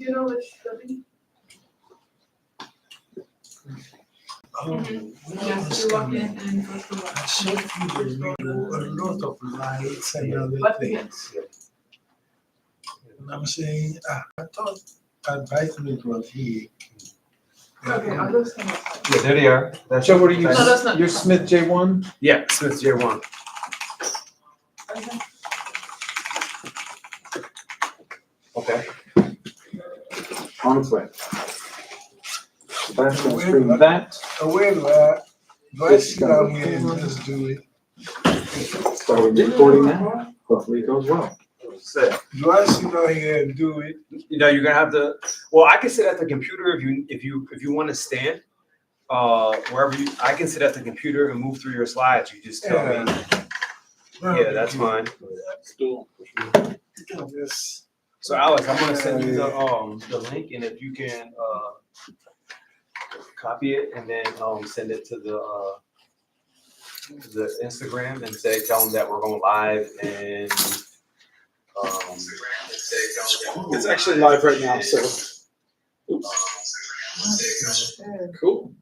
You know which building? Yes, you walk in and go to I showed you the video, a lot of lights and other things. And I'm saying, I thought advisement was here. Okay, I'll go stand Yeah, there they are. That's So what are you? No, that's not- You're Smith J1. Yeah, Smith J1. Okay. Okay. On its way. So that's going to screen that. Well, do I sit down here and just do it? Starting recording now. Hopefully it goes well. Do I sit down here and do it? You know, you're gonna have to. Well, I can sit at the computer if you want to stand. Wherever you, I can sit at the computer and move through your slides. You just tell me. Yeah, that's fine. Yes. So Alex, I'm gonna send you the link, and if you can copy it and then send it to the Instagram and tell them that we're going live and It's actually live right now, so. Oops. Cool.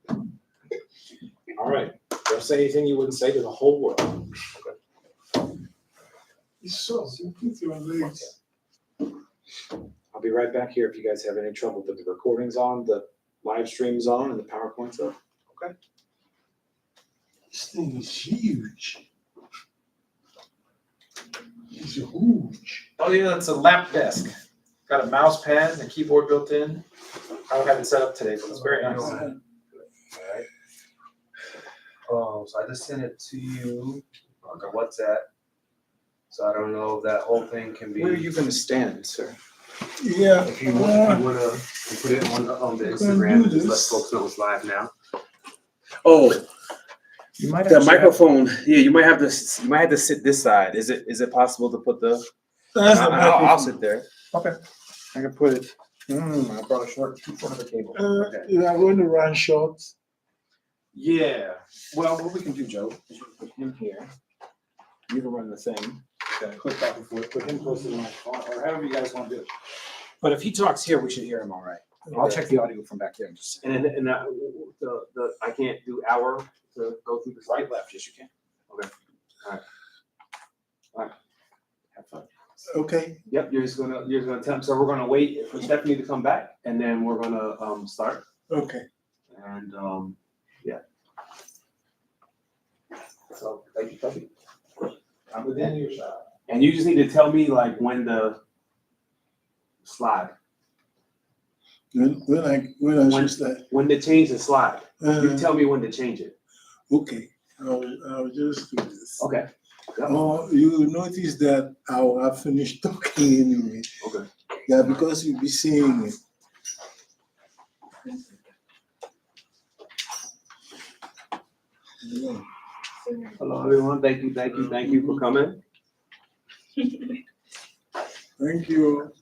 All right. Don't say anything you wouldn't say to the whole world. So, put your legs. I'll be right back here if you guys have any trouble, but the recording's on, the live stream's on, and the PowerPoint's up. Okay. This thing is huge. It's huge. Oh yeah, it's a lap desk. Got a mouse pad and a keyboard built in. I don't have it set up today, but it's very nice. Alright. So I just sent it to you on the WhatsApp. So I don't know if that whole thing can be. Where are you gonna stand, sir? Yeah. If you wanna put it on the Instagram, just let folks know it's live now. Oh, you might the microphone. Yeah, you might have to. You might have to sit this side. Is it possible to put the? I'll sit there. Okay, I can put it. I brought a too short of a cable. Okay. You are going to run short. Yeah. Well, what we can do, Joe, is you put him here. You can run the thing. Okay. Click back and forth. Put him close to the microphone, or however you guys want to do it. But if he talks here, we should hear him all right. I'll check the audio from back there. Just And the I can't do hour to go through the slide. right, left. Yes, you can. Okay. All right. Have fun. Okay. Yep, you're just gonna tell them. So we're gonna wait for Stephanie to come back, and then we're gonna start. Okay. And yeah. So thank you, Stephanie. I'm within your shot. And you just need to tell me like when the slide, When I should start. when to change the slide. You Uh, tell me when to change it. okay. I'll just do this. Okay. Yep. Oh, you notice that I'll have finished talking anyway. Okay. Yeah, because you'll be seeing it. Yeah. Hello, everyone. Thank you for coming. Thank you.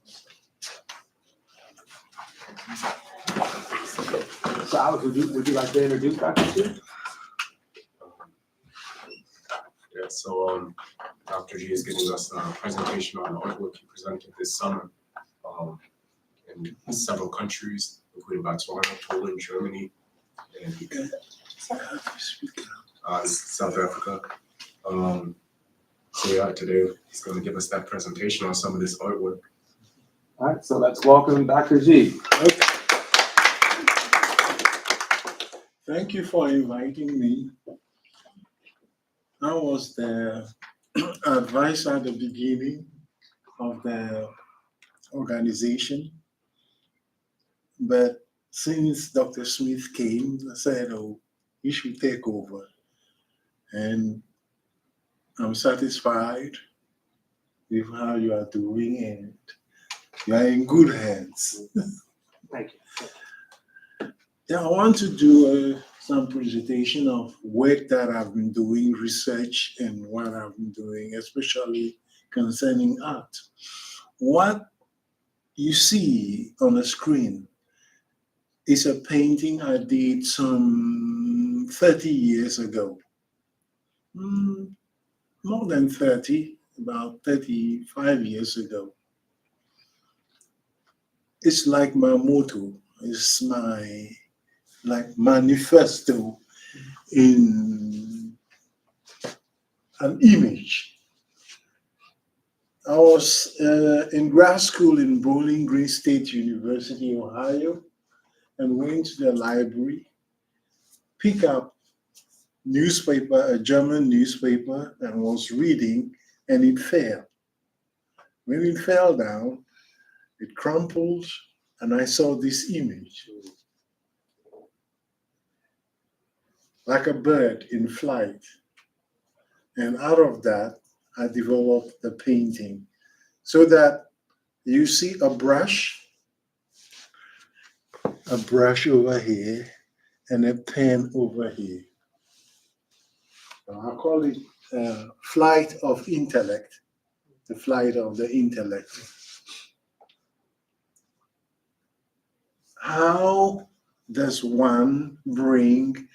So Alex, would you like to introduce Dr. Chu? Yeah, so Dr. G is giving us a presentation on artwork he presented this summer in several countries, including Botswana, Poland, Germany, and South Africa. So yeah, today he's going to give us that presentation on some of this artwork. All right, so let's welcome Dr. G. Okay. Thank you for inviting me. I was the advisor at the beginning of the organization, but since Dr. Smith came, I said, oh, he should take over. And I'm satisfied with how you are doing, and you are in good hands. Thank you. Yeah, I want to do some presentation of work that I've been doing, research, and what I've been doing, especially concerning art. What you see on the screen is a painting I did some 30 years ago. More than 30, about 35 years ago. it's like my motto, it's my like manifesto in an image. I was in grad school in Bowling Green State University, Ohio, and went to the library, pick up newspaper, a German newspaper, and was reading, and it fell. When it fell down, it crumpled, and I saw this image, like a bird in flight. And out of that, I developed the painting. So that you see a brush over here, and a pen over here. I call it flight of intellect, the flight of the intellect. How does one bring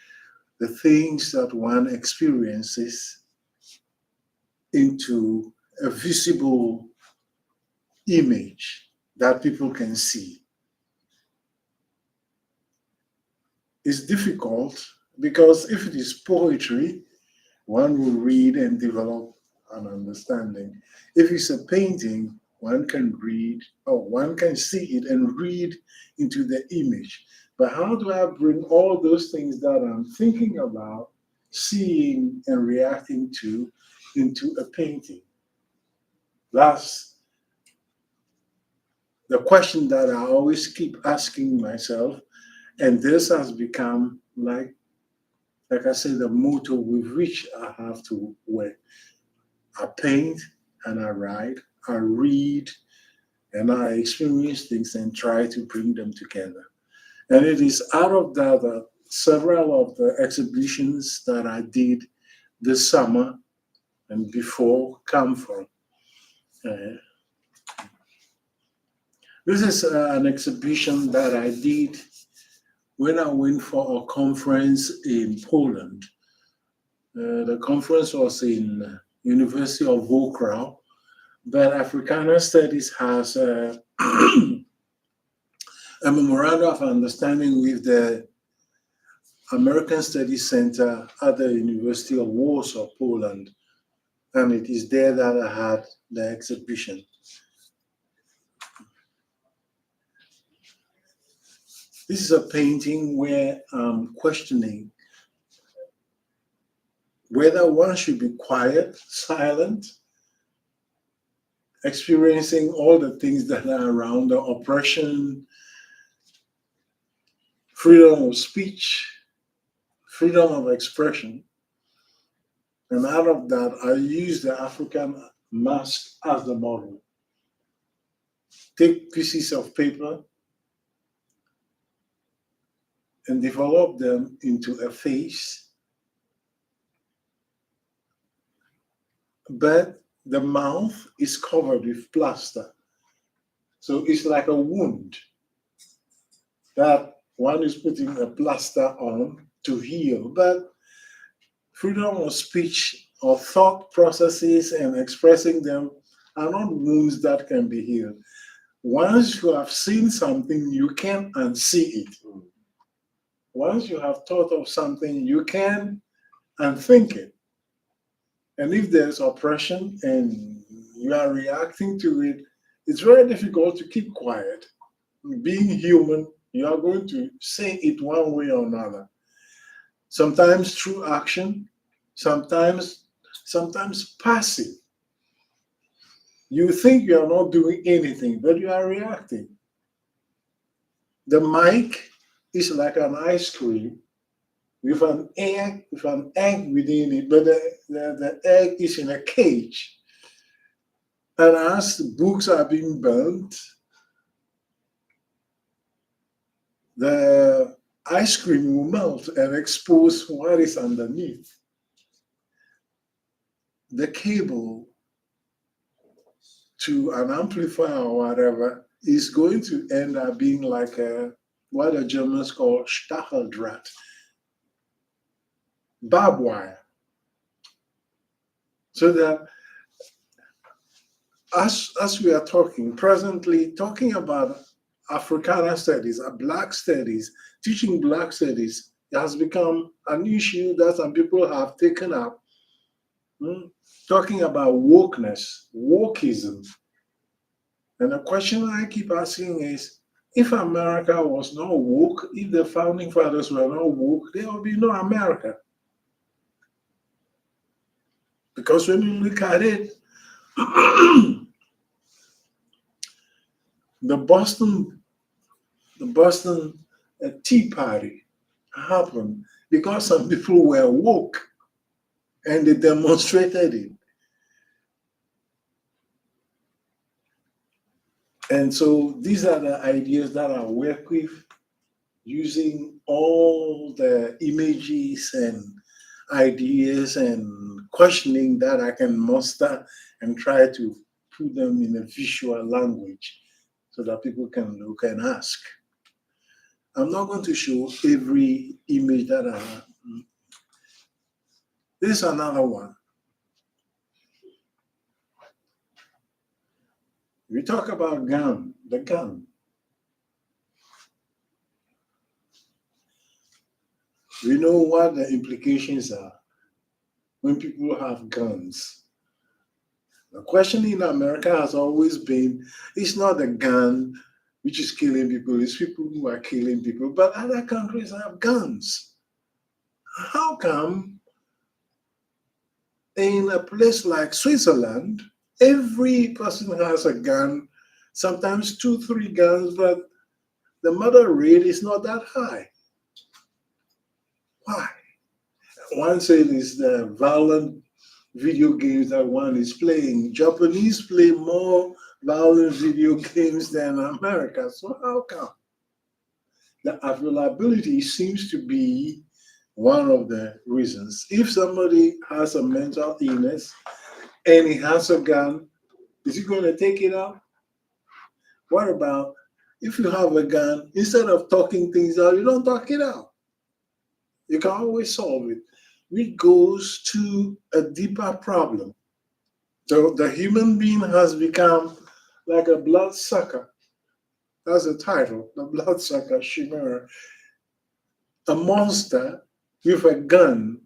the things that one experiences into a visible image that people can see? It's difficult because if it is poetry, one will read and develop an understanding. If it's a painting, one can read, or one can see it and read into the image. But how do I bring all those things that I'm thinking about, seeing, and reacting to into a painting? That's the question that I always keep asking myself. And this has become like I say, the motto with which I have to work. I paint and I write, I read, and I experience things and try to bring them together. And it is out of that that several of the exhibitions that I did this summer and before come from. This is an exhibition that I did when I went for a conference in Poland. The conference was in University of Wrocław, but Africana Studies has a memorandum of understanding with the American Studies Center at the University of Warsaw, Poland, and it is there that I had the exhibition. This is a painting where I'm questioning whether one should be quiet, silent, experiencing all the things that are around, the oppression, freedom of speech, freedom of expression. And out of that, I use the African mask as the model. Take pieces of paper and develop them into a face, but the mouth is covered with plaster. So it's like a wound that one is putting a plaster on to heal. But freedom of speech or thought processes and expressing them are not wounds that can be healed. Once you have seen something, you can unsee it. Once you have thought of something, you can unthink it. And if there's oppression and you are reacting to it, it's very difficult to keep quiet. Being human, you are going to say it one way or another. Sometimes through action, sometimes passive. You think you are not doing anything, but you are reacting. The mic is like an ice cream with an egg within it, but the egg is in a cage. And as the books are being burnt, the ice cream will melt and expose what is underneath. The cable to an amplifier or whatever is going to end up being like what the Germans call Stacheldraht, barbed wire. So that as we are talking, presently talking about Africana studies, Black studies, teaching Black studies has become an issue that some people have taken up. Talking about wokeness, wokeism. And the question I keep asking is, if America was not woke, if the founding fathers were not woke, there would be no America. Because when you look at it, the Boston Tea Party happened because some people were woke and they demonstrated it. And so these are the ideas that I work with, using all the images and ideas and questioning that I can muster and try to put them in a visual language so that people can look and ask. I'm not going to show every image that I have. This is another one. We talk about the gun. We know what the implications are when people have guns. The question in America has always been, it's not the gun which is killing people, it's people who are killing people, but other countries have guns. How come in a place like Switzerland, every person has a gun, sometimes 2, 3 guns, but the murder rate is not that high? Why? One said it's the violent video games that one is playing. Japanese play more violent video games than America. So how come? The availability seems to be one of the reasons. If somebody has a mental illness and he has a gun, is he going to take it out? What about if you have a gun, instead of talking things out, you don't talk it out? You can always solve it, which goes to a deeper problem. So the human being has become like a bloodsucker. That's the title, the bloodsucker chimera. A monster with a gun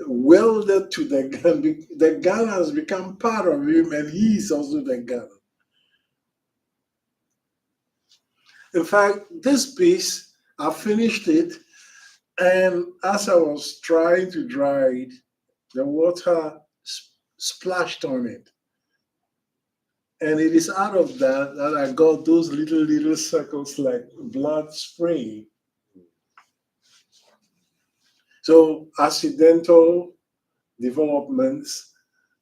welded to the gun. The gun has become part of him and he is also the gun. In fact, this piece, I finished it, and as I was trying to dry it, the water splashed on it. And it is out of that that I got those little circles like blood spray. So accidental developments,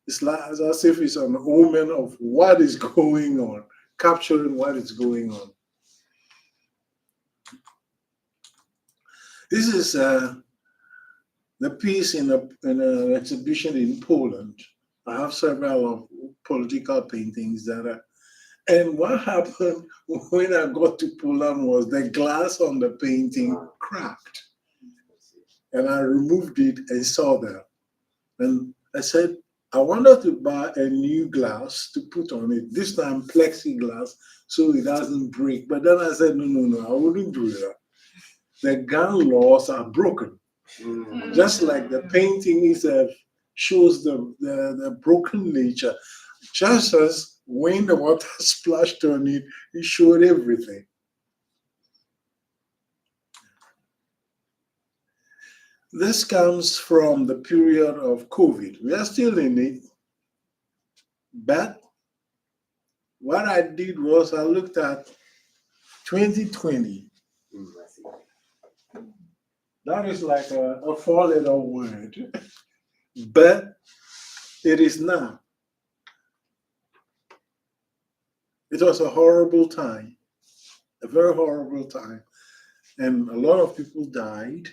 it's like as if it's an omen of what is going on, capturing what is going on. This is the piece in an exhibition in Poland. I have several of political paintings that are, and what happened when I got to Poland was the glass on the painting cracked. And I removed it and saw that. And I said, I wanted to buy a new glass to put on it, this time plexiglass, so it doesn't break. But then I said, no, I wouldn't do that. The gun laws are broken. Just like the painting itself shows the broken nature. Just as when the water splashed on it, it showed everything. This comes from the period of COVID. We are still in it, but what I did was I looked at 2020. That is like a 4-letter word, but it is now. It was a horrible time, a very horrible time, and a lot of people died.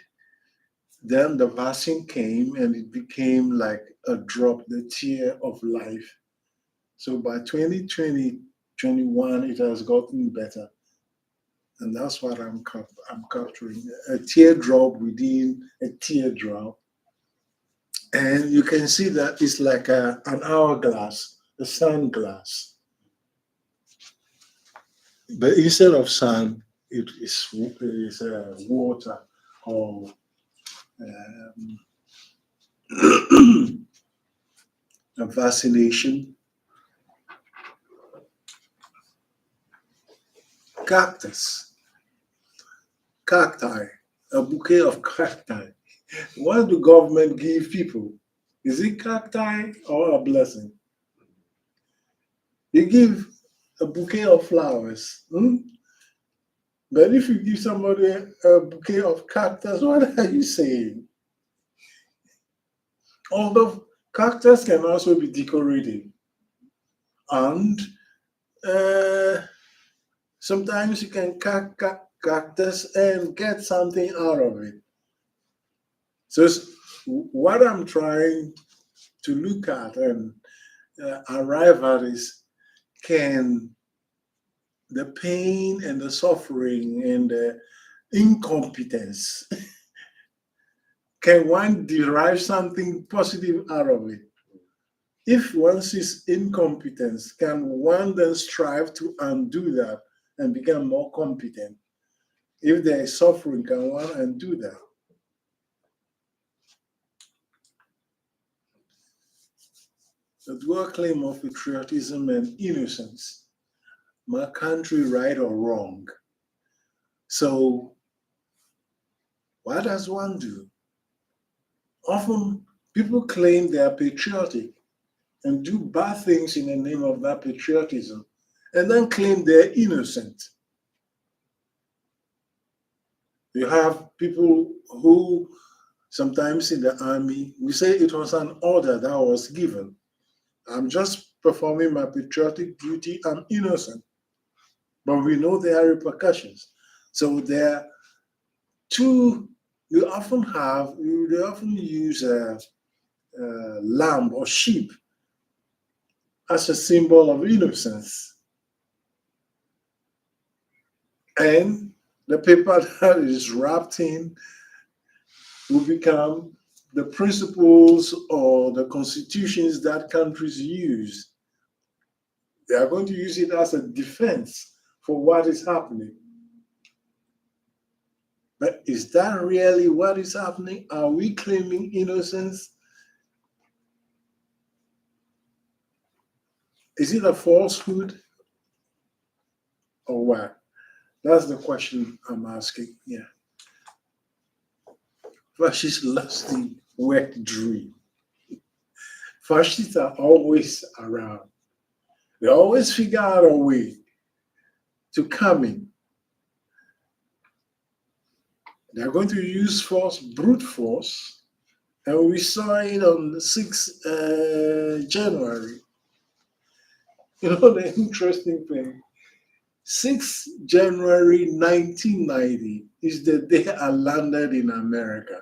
Then the vaccine came and it became like a drop, the tear of life. So by 2020, 21, it has gotten better. And that's what I'm capturing, a teardrop within a teardrop. And you can see that it's like an hourglass, a sunglass. but instead of sand, it is water or a vaccination. Cactus, cacti, a bouquet of cacti. What do government give people? Is it cacti or a blessing? You give a bouquet of flowers. But if you give somebody a bouquet of cactus, what are you saying? Although cactus can also be decorated, and uh, sometimes you can cut cactus and get something out of it. So what I'm trying to look at and arrive at is, can the pain and the suffering and the incompetence, can one derive something positive out of it? If one sees incompetence, can one then strive to undo that and become more competent? If there is suffering, can one undo that? The dual claim of patriotism and innocence, my country right or wrong. So what does one do? Often people claim they are patriotic and do bad things in the name of that patriotism, and then claim they're innocent. You have people who sometimes in the army, we say it was an order that was given. I'm just performing my patriotic duty, I'm innocent. But we know there are repercussions. So there are two, they often use a lamb or sheep as a symbol of innocence. And the paper that is wrapped in will become the principles or the constitutions that countries use. They are going to use it as a defense for what is happening. But is that really what is happening? Are we claiming innocence? Is it a falsehood or what? That's the question I'm asking. Yeah. Fascist lusting wet dream. Fascists are always around. They always figure out a way to come in. They're going to use force, brute force, and we saw it on the 6th January. You know the interesting thing, 6th January 1990 is the day I landed in America.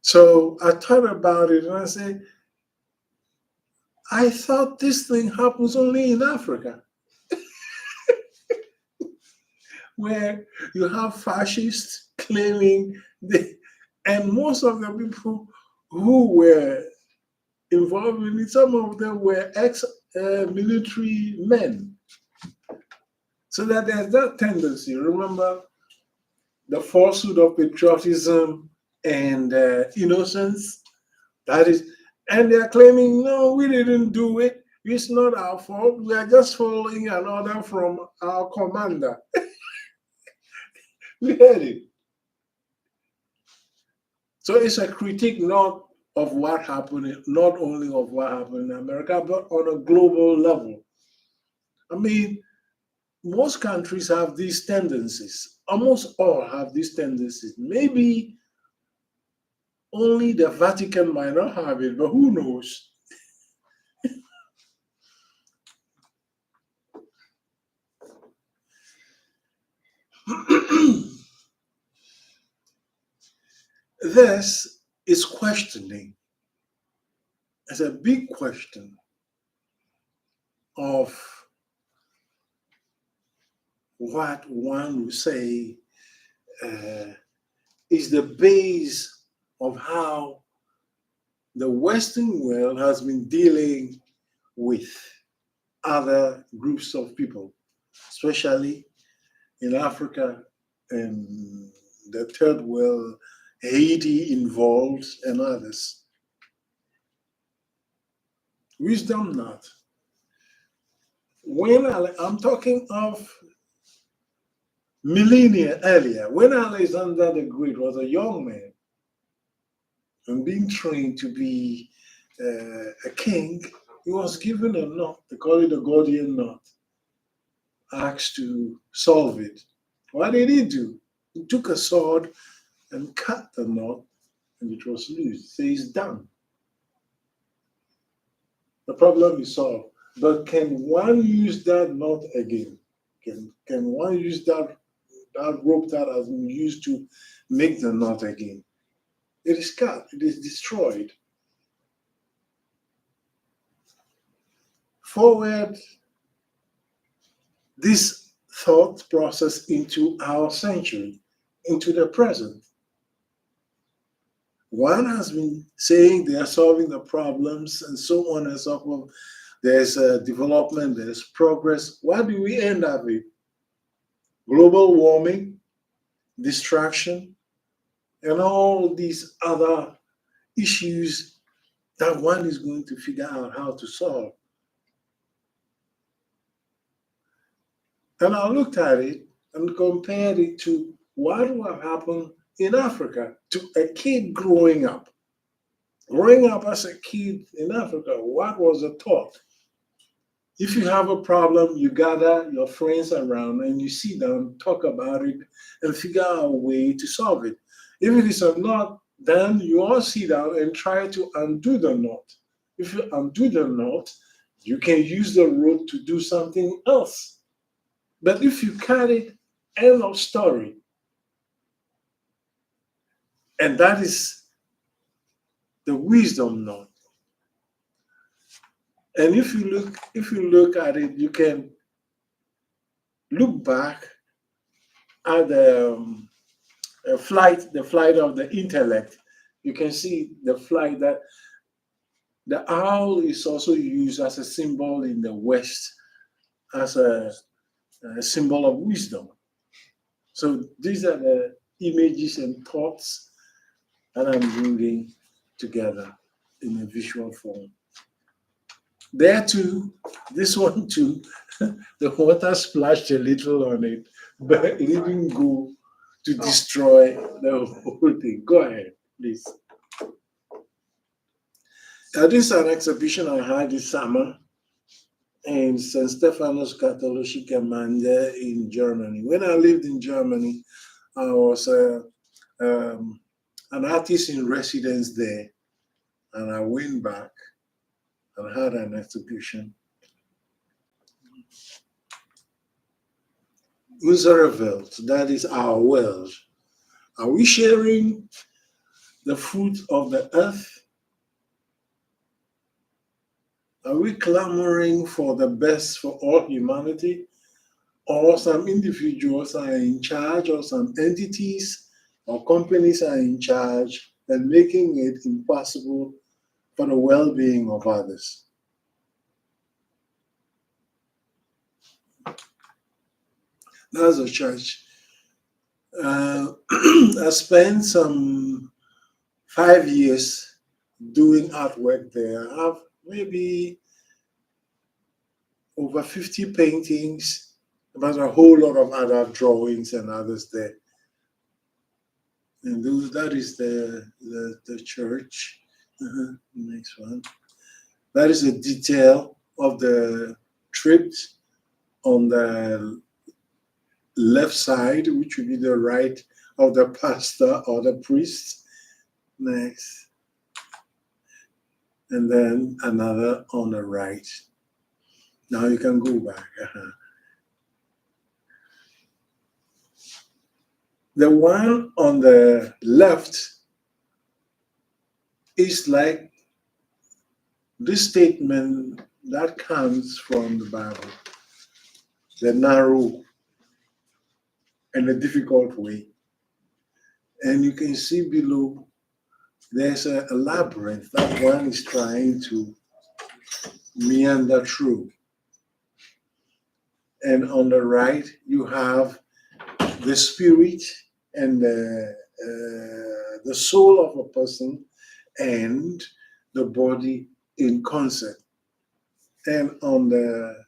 So I thought about it and I said, I thought this thing happens only in Africa, where you have fascists claiming and most of the people who were involved in it, some of them were ex-military men. So that there's that tendency. Remember the falsehood of patriotism and innocence? That is, and they're claiming, no, we didn't do it. It's not our fault. We are just following an order from our commander. We heard it. So it's a critique not of what happened, not only of what happened in America, but on a global level. I mean, most countries have these tendencies. Almost all have these tendencies. Maybe only the Vatican might not have it, but who knows? This is questioning. It's a big question of what one would say is the base of how the Western world has been dealing with other groups of people, especially in Africa and the third world, Haiti involved, and others. Wisdom not. When I'm talking of millennia earlier, when Alexander the Great was a young man and being trained to be a king, he was given a knot, they call it a Gordian knot, asked to solve it. What did he do? He took a sword and cut the knot, and it was loose. So it's done. The problem is solved. But can one use that knot again? Can one use that rope that has been used to make the knot again? It is cut, it is destroyed. Forward this thought process into our century, into the present. One has been saying they are solving the problems and so on and so forth. There's development, there's progress. What do we end up with? Global warming, distraction, and all these other issues that one is going to figure out how to solve. And I looked at it and compared it to what would have happened in Africa to a kid growing up. Growing up as a kid in Africa, what was the thought? If you have a problem, you gather your friends around and you sit down, talk about it, and figure out a way to solve it. If it is a knot, then you all sit down and try to undo the knot. If you undo the knot, you can use the rope to do something else. But if you cut it, end of story. And that is the wisdom knot. And if you look at it, you can look back at the flight of the intellect. You can see the flight that the owl is also used as a symbol in the West, as a symbol of wisdom. So these are the images and thoughts that I'm bringing together in a visual form. There too, this one too, the water splashed a little on it, but it didn't go to destroy the whole thing. Go ahead, please. This is an exhibition I had this summer in St. Stephanos Katholische Gemeinde in Germany. When I lived in Germany, I was an artist in residence there, and I went back and had an exhibition. Unsere Welt, that is our world. Are we sharing the fruit of the earth? Are we clamoring for the best for all humanity? Or some individuals are in charge, or some entities or companies are in charge and making it impossible for the well-being of others? That's a church. I spent some 5 years doing artwork there. I have maybe over 50 paintings, but a whole lot of other drawings and others there. And that is the church. Next one. That is a detail of the trips on the left side, which would be the right of the pastor or the priest. Next. And then another on the right. Now you can go back. The one on the left is like this statement that comes from the Bible, the narrow and the difficult way. And you can see below, there's a labyrinth that one is trying to meander through. and on the right you have the spirit and the soul of a person and the body in concert. And on the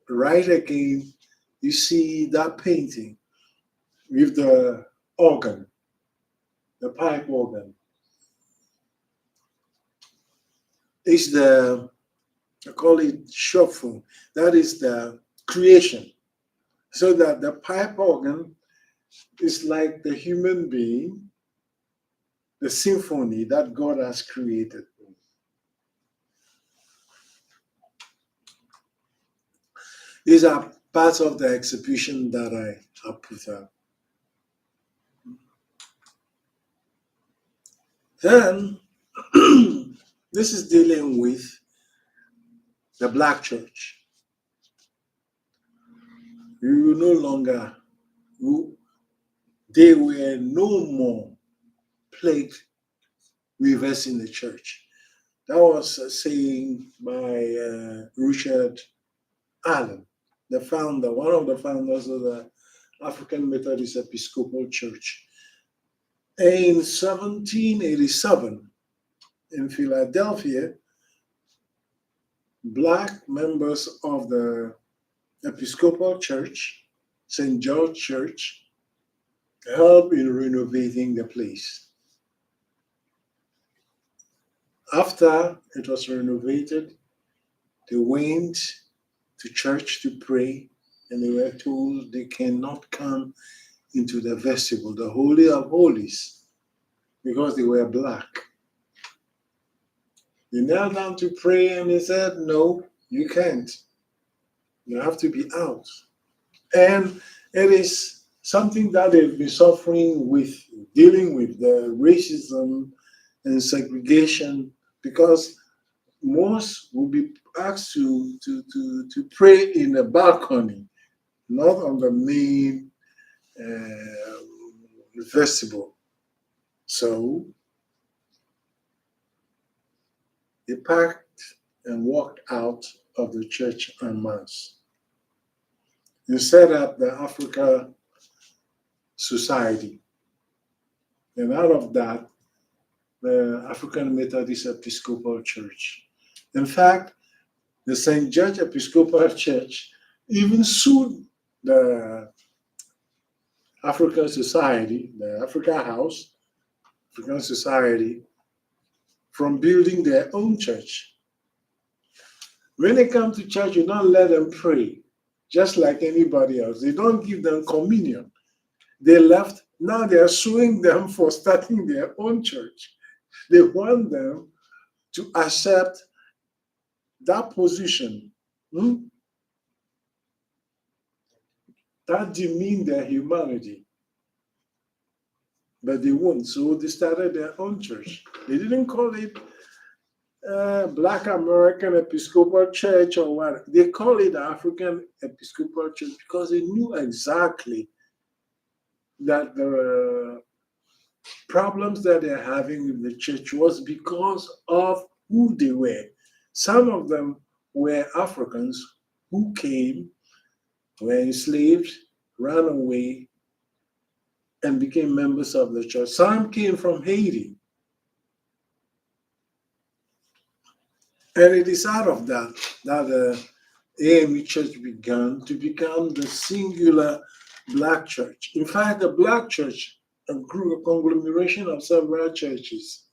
right again, you see that painting with the organ, the pipe organ. It's the, I call it shofar. That is the creation. So that the pipe organ is like the human being, the symphony that God has created. These are parts of the exhibition that I have put up. Then, this is dealing with the black church. You will no longer, they were no more plagued with us in the church. That was a saying by Richard Allen, the founder, one of the founders of the African Methodist Episcopal Church. In 1787, in Philadelphia, black members of the Episcopal Church, St. George Church, helped in renovating the place. After it was renovated, they went to church to pray, and they were told they cannot come into the vestibule, the Holy of Holies, because they were black. They knelt down to pray, and they said, no, you can't. You have to be out. And it is something that they've been suffering with, dealing with the racism and segregation, because most will be asked to pray in a balcony, not on the main vestibule. So they packed and walked out of the church en masse. They set up the Africa Society. And out of that, the African Methodist Episcopal Church. In fact, the St. George Episcopal Church even sued the African Society, the Africa House, African Society, from building their own church. When they come to church, you don't let them pray, just like anybody else. They don't give them communion. They left. Now they are suing them for starting their own church. They want them to accept that position. That demean their humanity. But they won't. So they started their own church. They didn't call it Black American Episcopal Church or what. They call it African Episcopal Church because they knew exactly that the problems that they're having with the church was because of who they were. Some of them were Africans who came, were enslaved, ran away, and became members of the church. Some came from Haiti. And it is out of that the AME Church began to become the singular black church. In fact, the black church grew a conglomeration of several churches,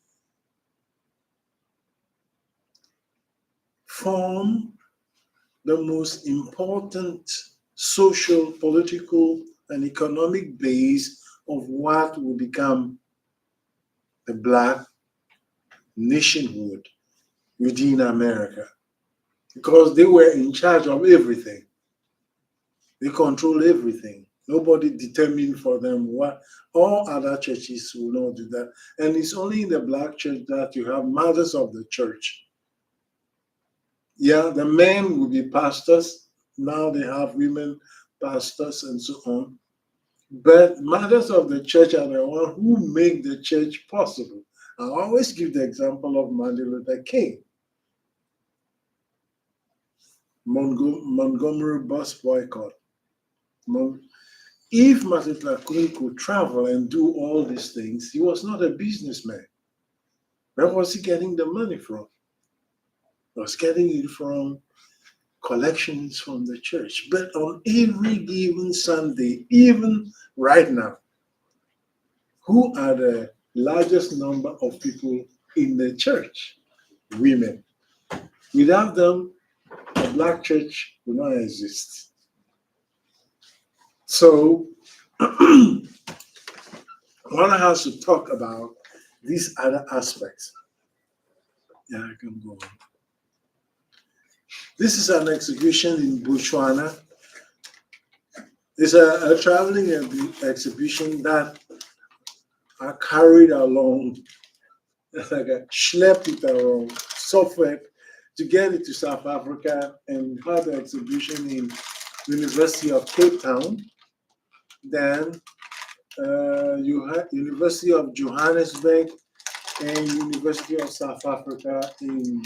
form the most important social, political, and economic base of what will become the black nationhood within America, because they were in charge of everything. They control everything. Nobody determined for them what. All other churches will not do that. And it's only in the black church that you have mothers of the church. Yeah, the men will be pastors. Now they have women pastors and so on. But mothers of the church are the ones who make the church possible. I always give the example of Martin Luther King. Montgomery bus boycott. If Martin Luther King could travel and do all these things, he was not a businessman. Where was he getting the money from? He was getting it from collections from the church. But on every given Sunday, even right now, who are the largest number of people in the church? Women. Without them, the black church will not exist. So, one has to talk about these other aspects. Yeah, I can go on. This is an exhibition in Botswana. It's a traveling exhibition that I carried along, like I schlepped it around, suffered to get it to South Africa, and had the exhibition in University of Cape Town. Then you had University of Johannesburg and University of South Africa in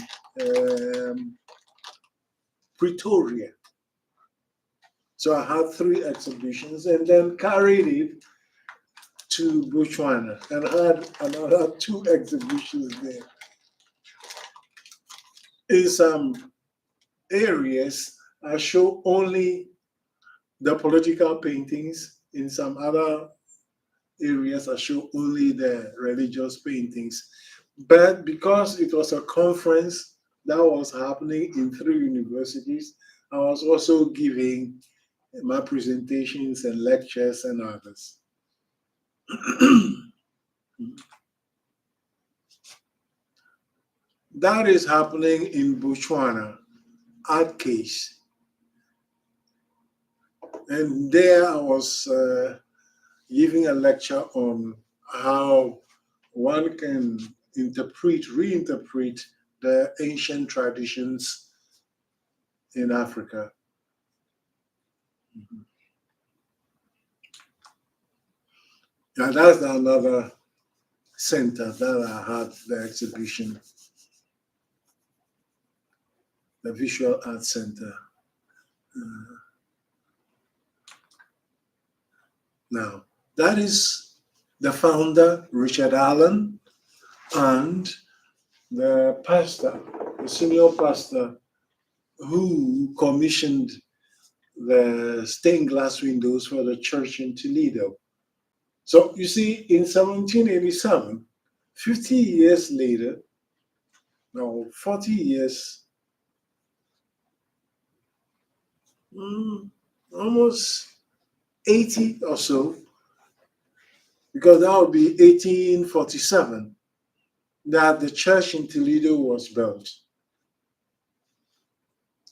Pretoria. So I had 3 exhibitions and then carried it to Botswana and had another 2 exhibitions there. In some areas, I show only the political paintings. In some other areas, I show only the religious paintings. But because it was a conference that was happening in 3 universities, I was also giving my presentations and lectures and others. That is happening in Botswana, art case. And there I was giving a lecture on how one can reinterpret the ancient traditions in Africa. Now that's another center that I had the exhibition, the Visual Arts Center. Now, that is the founder, Richard Allen, and the pastor, the senior pastor, who commissioned the stained glass windows for the church in Toledo. So you see, in 1787, 50 years later, no, 40 years, almost 80 or so, because that would be 1847, that the church in Toledo was built.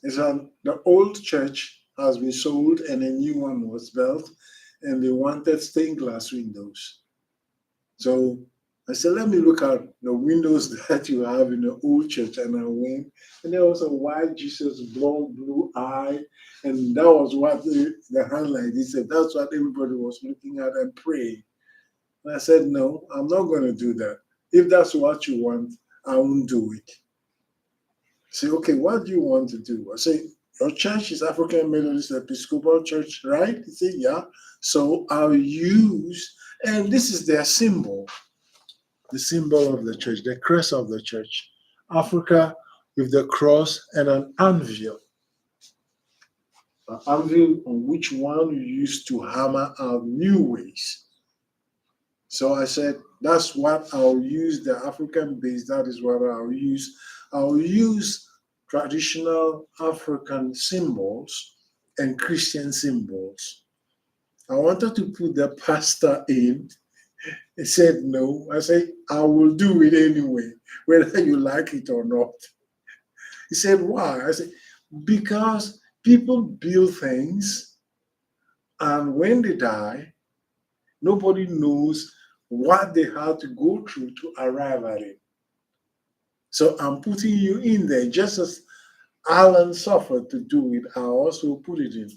The old church has been sold and a new one was built, and they wanted stained glass windows. So I said, let me look at the windows that you have in the old church. And I went, and there was a white Jesus, blue eye, and that was what the highlight. He said, that's what everybody was looking at and praying. And I said, no, I'm not going to do that. If that's what you want, I won't do it. Say, okay, what do you want to do? I say, your church is African Methodist Episcopal Church, right? He said, yeah. So I'll use, and this is their symbol, the symbol of the church, the crest of the church. Africa with the cross and an anvil. An anvil on which one you used to hammer out new ways. So I said, that's what I'll use, the African base, that is what I'll use. I'll use traditional African symbols and Christian symbols. I wanted to put the pastor in. He said no. I said, I will do it anyway, whether you like it or not. He said, why? I said, because people build things, and when they die, nobody knows what they had to go through to arrive at it. So I'm putting you in there, just as Alan suffered to do it, I also put it in.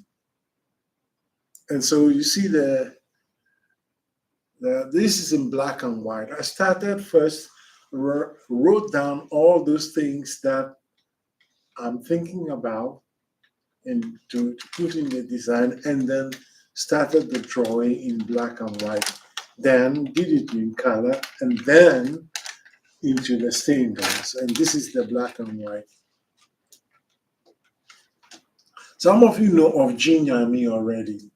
And so you see this is in black and white. I started first, wrote down all those things that I'm thinking about and to put in the design, and then started the drawing in black and white, then did it in color, and then into the stained glass. And this is the black and white. Some of you know of Jean Yami already.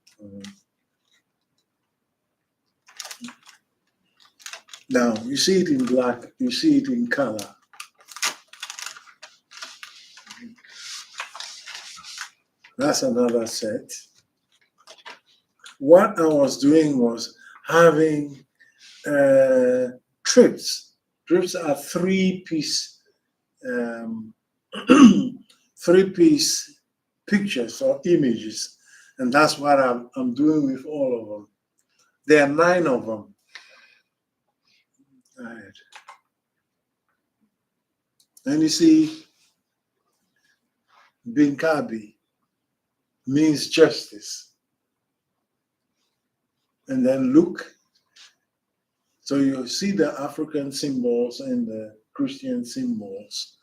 Now, you see it in black, you see it in color. That's another set. What I was doing was having trips. Trips are three-piece three-piece pictures or images, and that's what I'm doing with all of them. There are 9 of them. Right. And you see, Binkabi means justice. And then look. So you see the African symbols and the Christian symbols.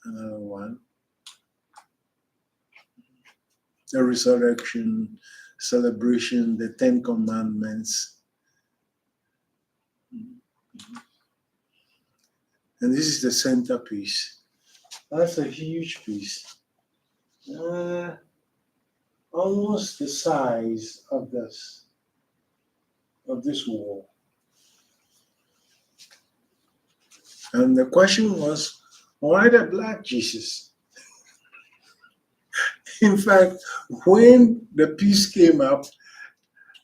Another one. The resurrection, celebration, the 10 commandments. And this is the centerpiece. That's a huge piece. Almost the size of this wall. And the question was, why the black Jesus? In fact, when the piece came up,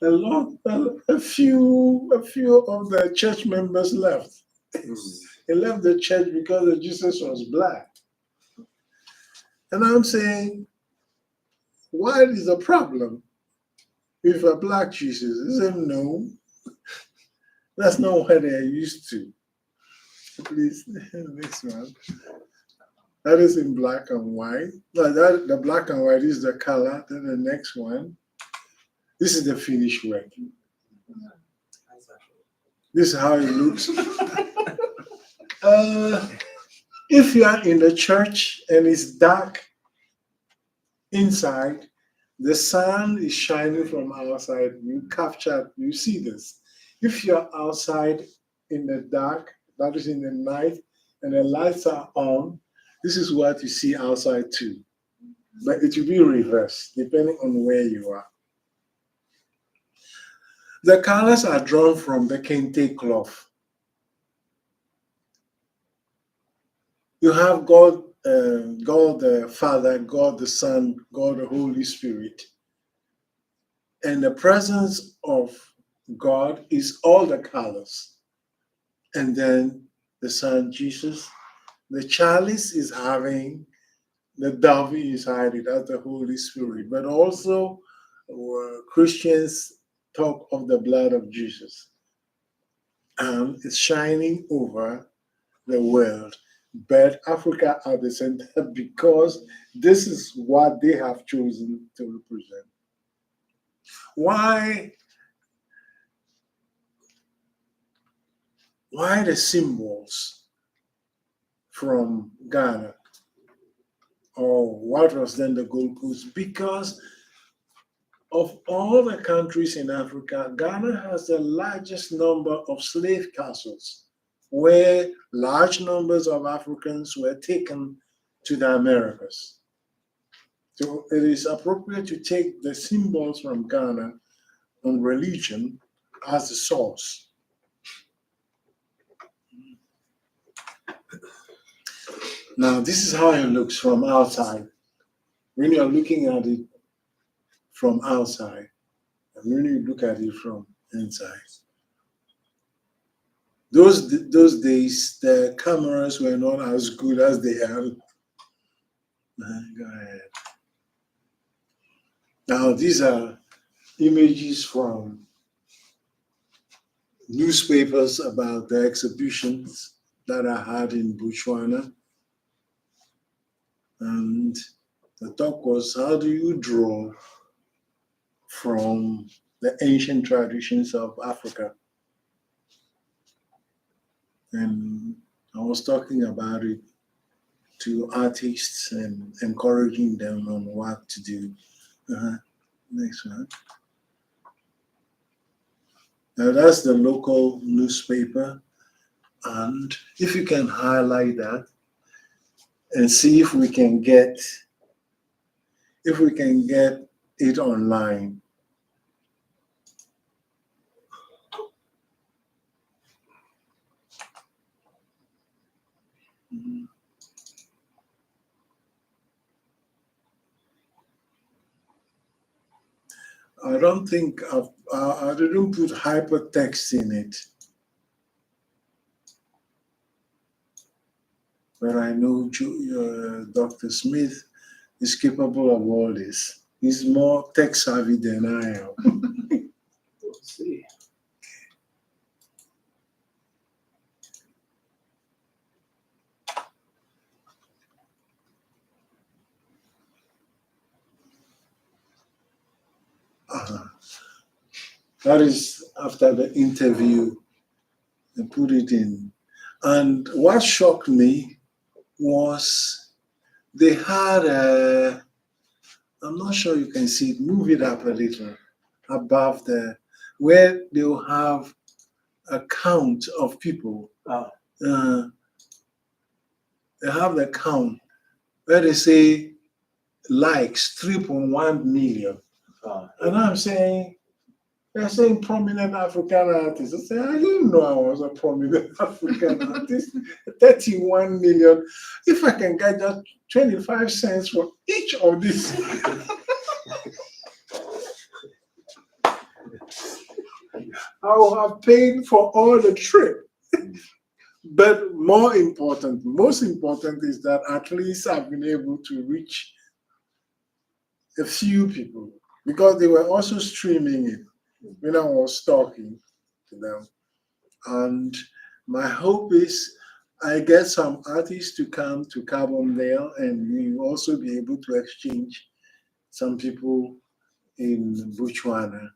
a few of the church members left. They left the church because the Jesus was black. And I'm saying, what is the problem with a black Jesus? He said, no, that's not what they're used to. Please, next one. That is in black and white. No, the black and white is the color. Then the next one. This is the finished work. This is how it looks. If you are in the church and it's dark inside, the sun is shining from outside, you see this. If you're outside in the dark, that is in the night, and the lights are on, this is what you see outside too. But it will be reversed, depending on where you are. The colors are drawn from the kente cloth. You have God, God the Father, God the Son, God the Holy Spirit. And the presence of God is all the colors. And then the Son, Jesus. The chalice is having, the dove is hiding, that's the Holy Spirit. But also, Christians talk of the blood of Jesus. And it's shining over the world. But Africa at the center because this is what they have chosen to represent. Why the symbols from Ghana? Or what was then the Gold Coast? Because of all the countries in Africa, Ghana has the largest number of slave castles where large numbers of Africans were taken to the Americas. So it is appropriate to take the symbols from Ghana on religion as the source. Now, this is how it looks from outside. When you're looking at it from outside, and when you look at it from inside. Those days, the cameras were not as good as they are. Go ahead. Now, these are images from newspapers about the exhibitions that I had in Botswana. And the talk was, how do you draw from the ancient traditions of Africa? And I was talking about it to artists and encouraging them on what to do. Next one. Now that's the local newspaper. And if you can highlight that and see if we can get it online. I don't think I didn't put hypertext in it, but I know Dr. Smith is capable of all this. He's more tech savvy than I am. Let's see. That is after the interview, and put it in. And what shocked me was they had I'm not sure you can see it, move it up a little above where they'll have a count of people. Oh. They have the count where they say likes 3.1 million. And I'm saying, they're saying prominent African artist. I say, I didn't know I was a prominent African artist. 31 million. If I can get just 25 cents for each of these. I will have paid for all the trip. But most important is that at least I've been able to reach a few people because they were also streaming it when I was talking to them. And my hope is I get some artists to come to Carbondale and we will also be able to exchange some people in Botswana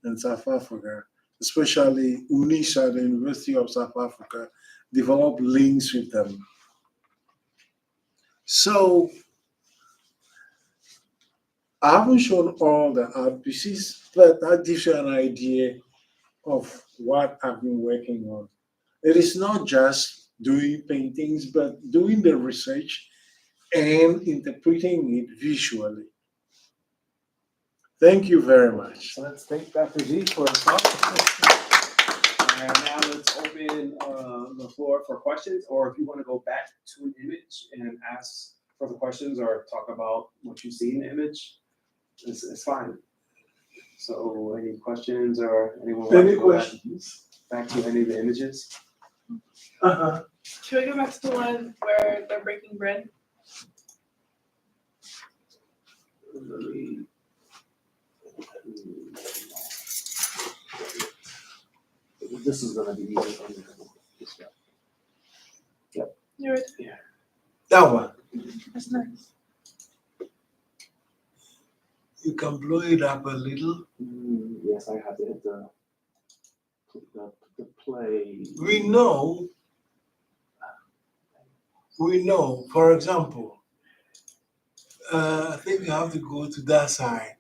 and South Africa, especially UNISA, the University of South Africa, develop links with them. So I haven't shown all the art pieces, but that gives you an idea of what I've been working on. It is not just doing paintings, but doing the research and interpreting it visually. Thank you very much. So let's thank Dr. G for his talk. And now let's open the floor for questions, or if you want to go back to an image and ask further questions or talk about what you see in the image, it's fine. So any questions or anyone want to go back to any of the images? Should we go back to the one where they're breaking bread? This is gonna be easy. You're That one. That's nice. You can blow it up a little. Yes, I have to hit the play. We know, for example, I think we have to go to that side.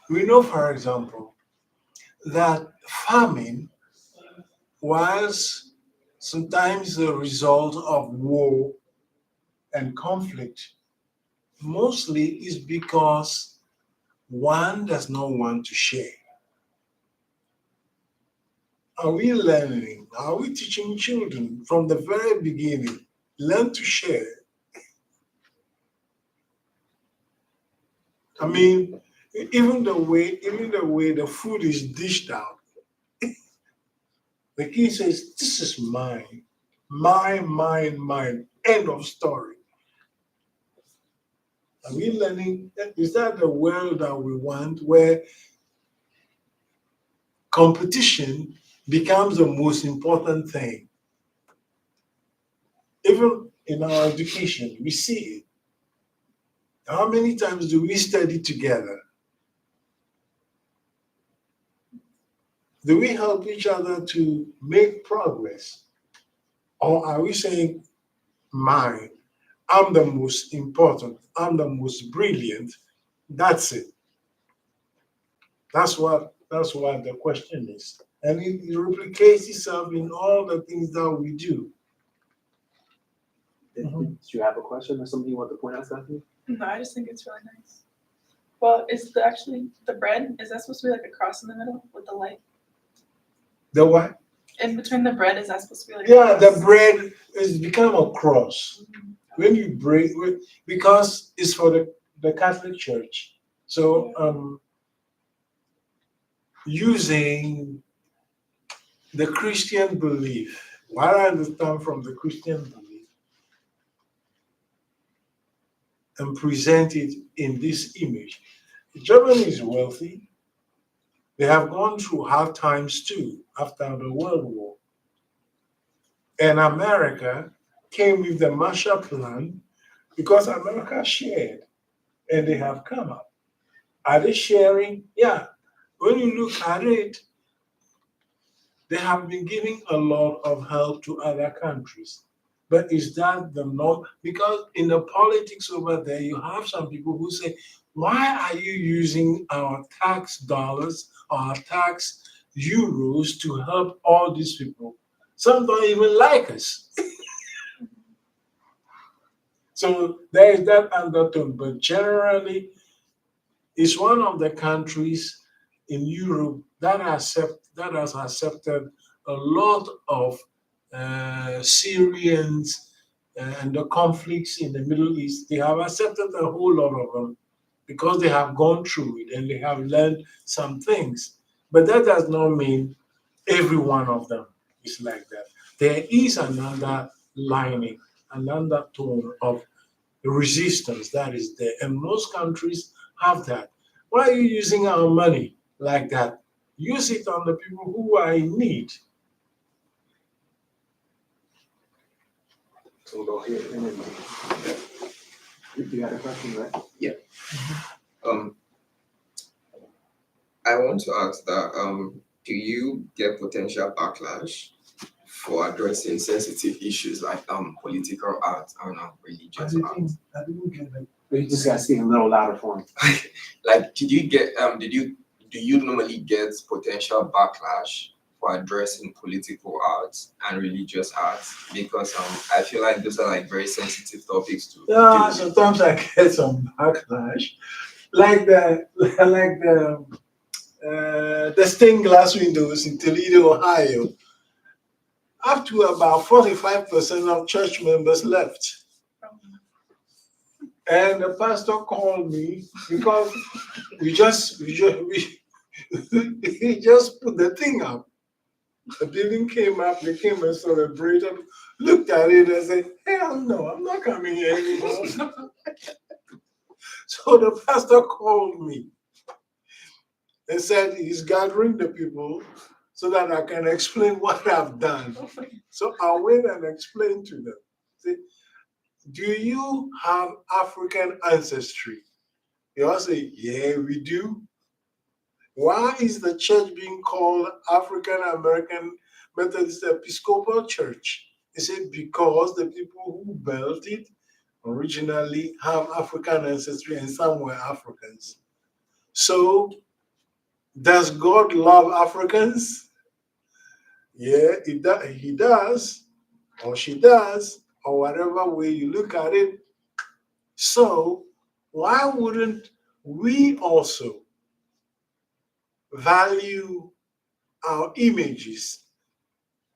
We know, for example, that farming was sometimes the result of war and conflict. Mostly is because one does not want to share. Are we learning? Are we teaching children from the very beginning? Learn to share. I mean, even the way the food is dished out, the kid says, "This is mine, mine." End of story. Are we learning? Is that the world that we want, where competition becomes the most important thing? Even in our education, we see it. How many times do we study together? Do we help each other to make progress? Or are we saying mine, I'm the most important, I'm the most brilliant. That's it. That's what the question is. And it replicates itself in all the things that we do. Did you have a question or something you want to point out, Stephanie? No, I just think it's really nice. Well, actually the bread, is that supposed to be like a cross in the middle with the light? The what? In between the bread, is that supposed to be like Yeah, a the cross? bread is become a cross. When you break, because it's for the Catholic Church. So using the Christian belief, what I understand from the Christian belief, and present it in this image. Germany is wealthy. They have gone through hard times too after the World War. And America came with the Marshall Plan because America shared and they have come up. Are they sharing? Yeah. When you look at it, they have been giving a lot of help to other countries. But is that the norm? Because in the politics over there, you have some people who say, why are you using our tax dollars, our tax euros to help all these people? Some don't even like us. So there is that undertone. But generally, it's one of the countries in Europe that has accepted a lot of Syrians and the conflicts in the Middle East. They have accepted a whole lot of them because they have gone through it and they have learned some things. But that does not mean every one of them is like that. There is another lining, another tone of resistance that is there. And most countries have that. Why are you using our money like that? Use it on the people who are in need. So we'll go here and then. You had a question, right? Um, I want to ask that do you get potential backlash for addressing sensitive issues like political art and religious art? I didn't get that. But you just gotta speak a little louder for him. Like, do you normally get potential backlash for addressing political arts and religious arts? Because I feel like those are like very sensitive topics to deal Yeah, with. sometimes I get some backlash, like the stained glass windows in Toledo, Ohio. Up to about 45% of church members left. And the pastor called me because he just put the thing up. The building came up, they came and celebrated, looked at it and said, hell no, I'm not coming here anymore. So the pastor called me and said he's gathering the people so that I can explain what I've done. So I went and explained to them. Say, do you have African ancestry? They all say, yeah, we do. Why is the church being called African American Methodist Episcopal Church? They said, because the people who built it originally have African ancestry and some were Africans. So, does God love Africans? Yeah, he does, or she does, or whatever way you look at it. So, why wouldn't we also value our images,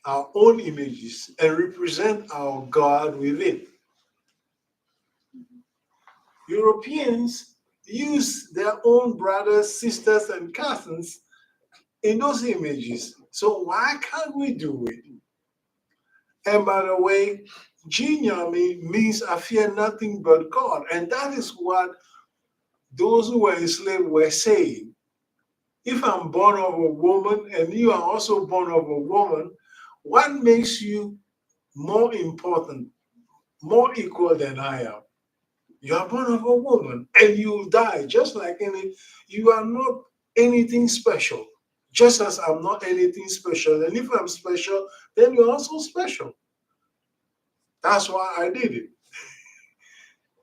our own images, and represent our God with it? Europeans use their own brothers, sisters, and cousins in those images. So why can't we do it? And by the way, Jinyami means I fear nothing but God. And that is what those who were enslaved were saying. If I'm born of a woman and you are also born of a woman, what makes you more important, more equal than I am? You are born of a woman and you die just like any, you are not anything special, just as I'm not anything special. And if I'm special, then you're also special. That's why I did it.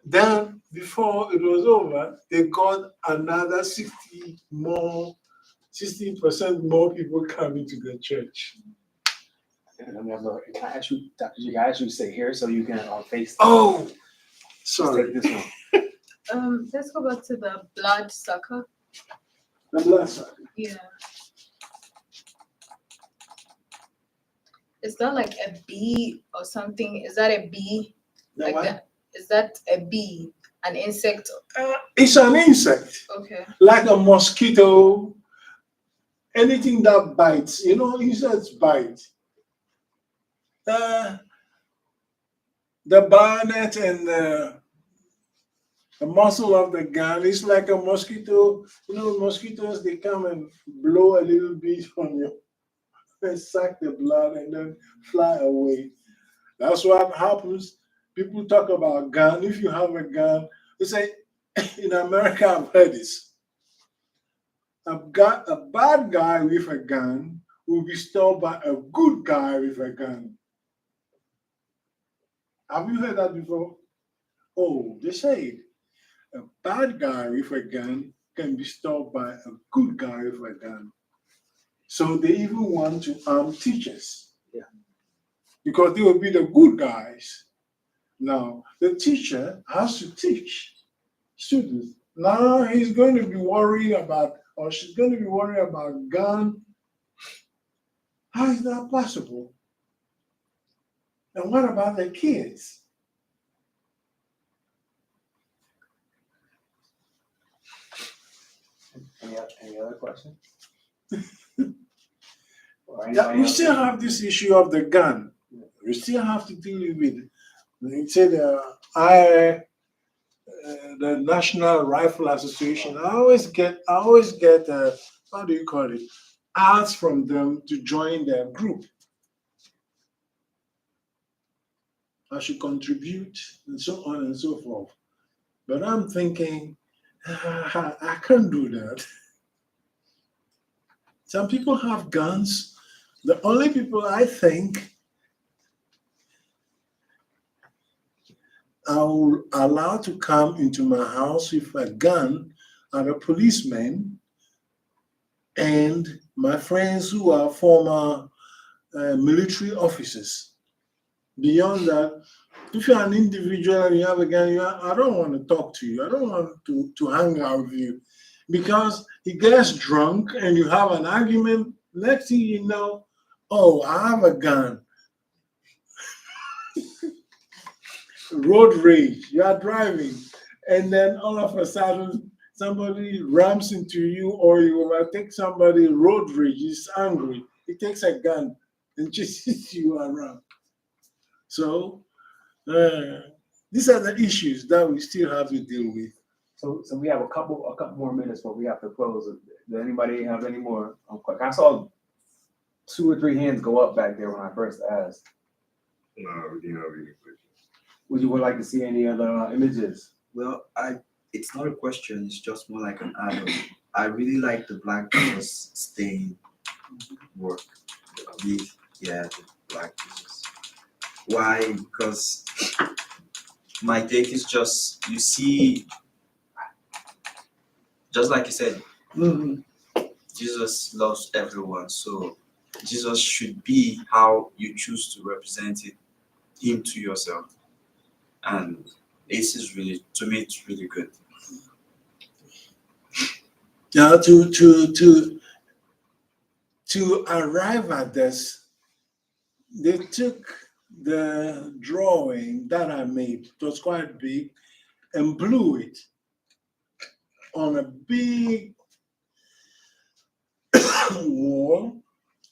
Then, before it was over, they got another 60% more people coming to the church. Let me have a look. Can I ask you, Dr. G, can I ask you to sit here so you can face? Oh, Let's sorry. take this one. Let's go back to the blood sucker. The blood sucker. Yeah. Is that like a bee or something? Is that a bee? The Like what? that? Is that a bee? An insect? It's an insect, Okay. like a mosquito, anything that bites. You know, insects bite. The bayonet and the muzzle of the gun is like a mosquito. You know, mosquitoes, they come and blow a little bit on you and suck the blood and then fly away. That's what happens. People talk about gun. If you have a gun, they say, in America, I've heard this. A bad guy with a gun will be stopped by a good guy with a gun. Have you heard that before? Oh, they say a bad guy with a gun can be stopped by a good guy with a gun. So they even want to arm teachers. Yeah. Because they will be the good guys. Now, the teacher has to teach students. Now he's going to be worried about, or she's going to be worried about gun. How is that possible? And what about the kids? Any other questions? Or Yeah, anybody we else? still have this issue of the gun. We still have to deal with it. They say the National Rifle Association. I always get how do you call it? Ads from them to join their group. I should contribute and so on and so forth. But I'm thinking, I can't do that. Some people have guns. The only people I think I will allow to come into my house with a gun are a policeman and my friends who are former military officers. Beyond that, if you're an individual and you have a gun, I don't want to talk to you. I don't want to hang out with you because he gets drunk and you have an argument. Next thing you know, oh, I have a gun. Road rage, you are driving, and then all of a sudden somebody rams into you or you overtake somebody, road rage, is angry. He takes a gun and chases you around. So these are the issues that we still have to deal with. So we have a couple more minutes, but we have to close. Does anybody have any more? I saw 2 or 3 hands go up back there when I first asked. No, we didn't have any questions. Would you like to see any other images? Well, it's not a question, it's just more like an add-on. I really like the black Jesus stain work with the black Jesus. Why? Because my take is just, you see, just like you said, Jesus loves everyone. So Jesus should be how you choose to represent him to yourself. And this is really, to me, it's really good. Now, to arrive at this, they took the drawing that I made, it was quite big, and blew it on a big wall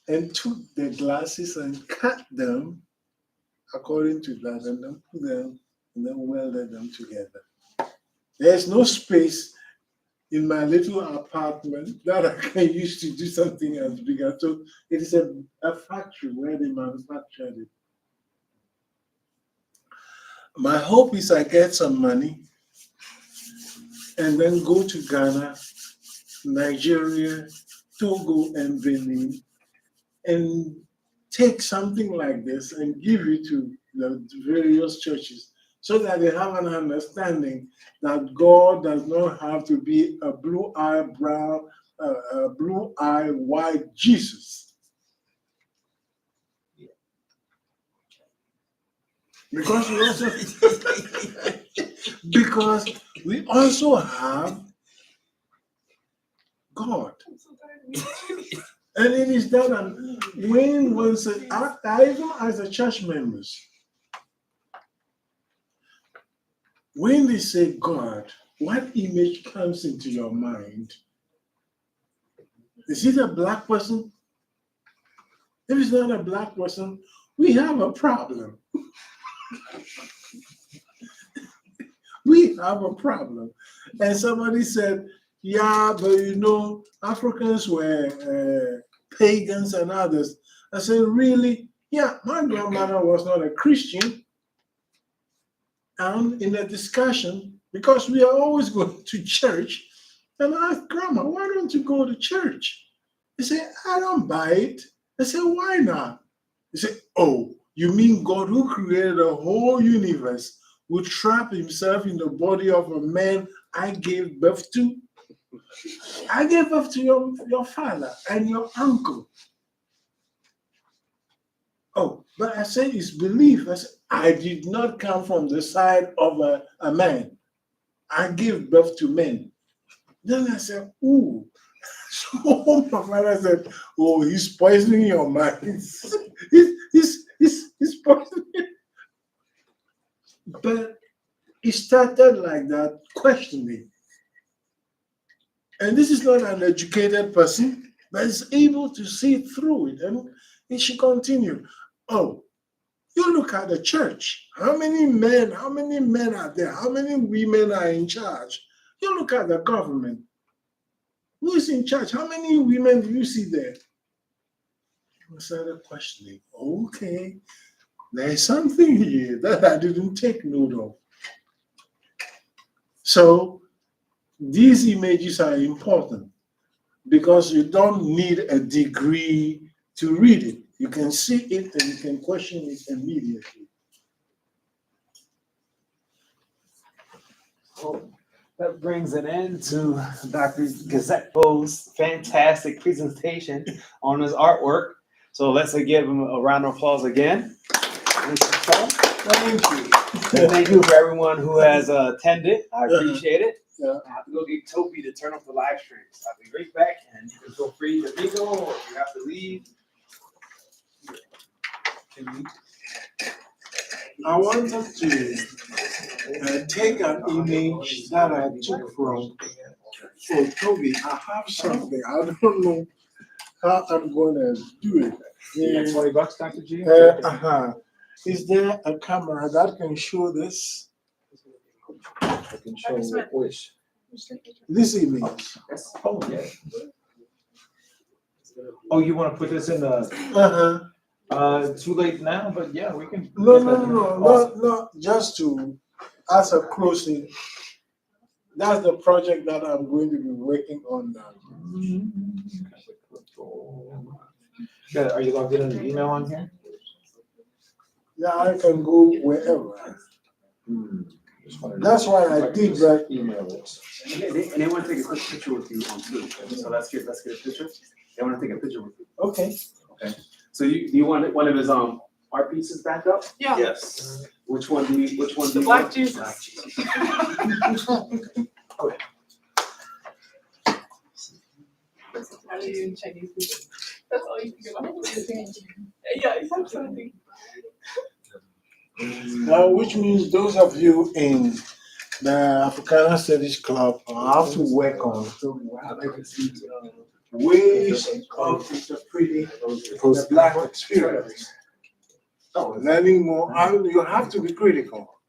and took the glasses and cut them according to that and then put them and then welded them together. There's no space in my little apartment that I can use to do something as bigger. So it is a factory where they manufactured it. My hope is I get some money and then go to Ghana, Nigeria, Togo, and Benin and take something like this and give it to the various churches so that they have an understanding that God does not have to be a blue-eyed, brown, blue-eyed, white Jesus. Because we also have God. I'm so tired. And it is that when one says, I even as a church members, when they say God, what image comes into your mind? Is it a black person? If it's not a black person, we have a problem. We have a problem. And somebody said, yeah, but Africans were pagans and others. I said, really? Yeah, my grandmother was not a Christian. And in a discussion, because we are always going to church, and I asked Grandma, why don't you go to church? He said, I don't buy it. I said, why not? He said, oh, you mean God who created the whole universe would trap himself in the body of a man I gave birth to? I gave birth to your father and your uncle. Oh, but I said it's belief. I said, I did not come from the side of a man. I gave birth to men. Then I said, ooh. So my father said, oh, he's poisoning your mind. He's poisoning. But he started like that, questioning. And this is not an educated person, but is able to see through it. And she continued, oh, you look at the church. How many men are there? How many women are in charge? You look at the government. Who is in charge? How many women do you see there? I started questioning. Okay, there's something here that I didn't take note of. So these images are important because you don't need a degree to read it. You can see it and you can question it immediately. Well, that brings an end to Dr. Gadzekpo's fantastic presentation on his artwork. So let's give him a round of applause again. Thank you. And thank you for everyone who has attended. I appreciate it. Yeah. I have to go get Toby to turn off the live stream. So I'll be right back, and you can feel free to mingle, or if you have to leave. I wanted to take an image that I took from Toby. I have something. I don't know how I'm going to do it. Yeah, $20, Dr. G? Is there a camera that can show this? I can show which. This image. Oh, yeah. Oh, you want to put this in the, too late now, but yeah, we can. No, just to, as a closing, that's the project that I'm going to be working on now. Yeah, are you logged in on the email on here? Yeah, I can go wherever. That's why I did that. Email it. And they want to take a quick picture with you on Zoom. So let's get a picture. They want to take a picture with you. Okay. Okay. So do you want one of his art pieces back up? Yeah. Yes. Which one do you The Black want? Jesus. Black Jesus. How do you Chinese people? That's all you think about. Yeah, exactly. Now, which means those of you in the Africana Studies Club have to work on ways of interpreting the Black experience. Learning more, and you have to be critical.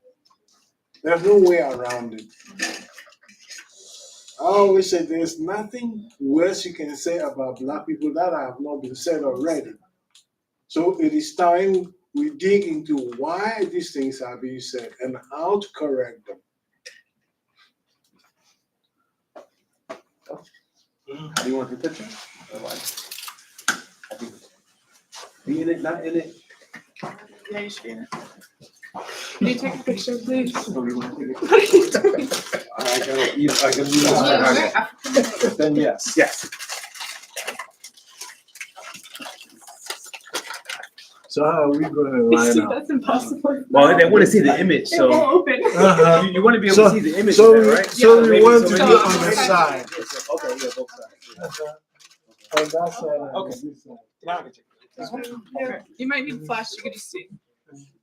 There's no way around it. I always say there's nothing worse you can say about Black people that have not been said already. So it is time we dig into why these things are being said and how to correct them. Do you want the picture? Be in it, not in it. Yeah, you should be in it. Can you take a picture, please? I gotta use Yeah, we're African. Then yes. Yes. So how are we gonna line up? That's impossible. Well, they want to see the image, It so won't open. Uh-huh. you want to be able So- to see the image So, of that, right? so we maybe- want so to be maybe- on the side. Okay, yeah, both sides. On that side and Okay. this side. Now I can take it. Okay. You might need flash, you can just see.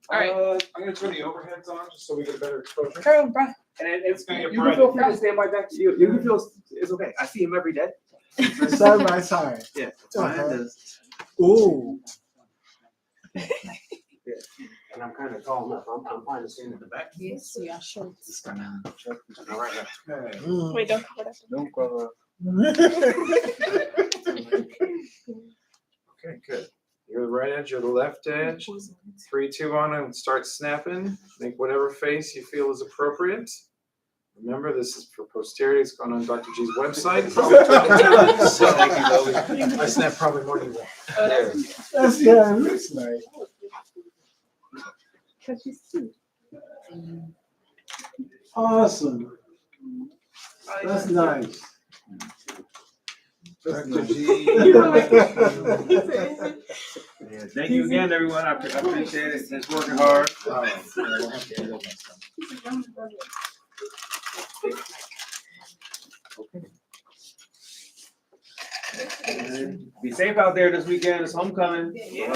All right. I'm gonna turn the overheads on just so we get a better exposure. Carol, bruh. And it's gonna get you bright. can feel free to stand by that. You can feel it's okay. I see him every day. Side by side. Yeah. Uh-huh. Ooh. And I'm kind of tall enough. I'm fine to stand in the back. Yes, we are short. All right. Mm. Wait, don't cover that. Don't cover. Okay, good. You're the right edge, you're the left edge. 3, 2, 1, and start snapping. Make whatever face you feel is appropriate. Remember, this is for posterity. It's going on Dr. G's website. I snap probably more than one. There. That's yeah, it looks like. Can't you see? Awesome. That's nice. Dr. nice. G. Yeah, thank you again, everyone. I appreciate it. It's working hard. Be safe out there this weekend. It's homecoming.